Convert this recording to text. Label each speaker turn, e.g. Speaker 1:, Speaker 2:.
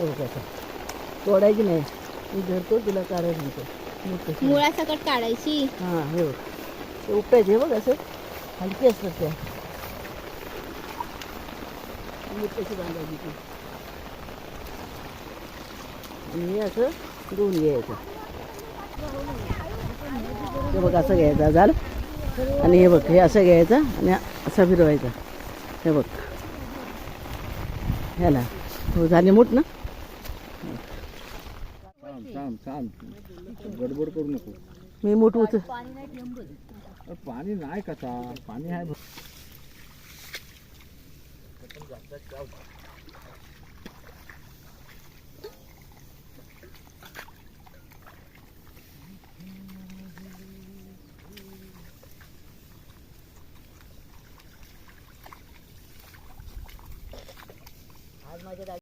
Speaker 1: हे बघ असं तोडायची नाही, मी धरतो तुला काढायला नको.
Speaker 2: मुळासकट काढायची.
Speaker 1: हां हे बघ ते उपटायचे बघ असं हलकी असतात त्या कशी बांधायची ती आणि हे असं धुवून घ्यायचं. हे बघ असं घ्यायचं झालं आणि हे बघ हे असं घ्यायचं आणि असं फिरवायचं. हे बघ ह्याला हो झाली मूठ ना.
Speaker 3: गडबड करू नको.
Speaker 1: मी मूठ उच
Speaker 3: पाणी नाही कसा पाणी आहे.
Speaker 1: आज माझ्या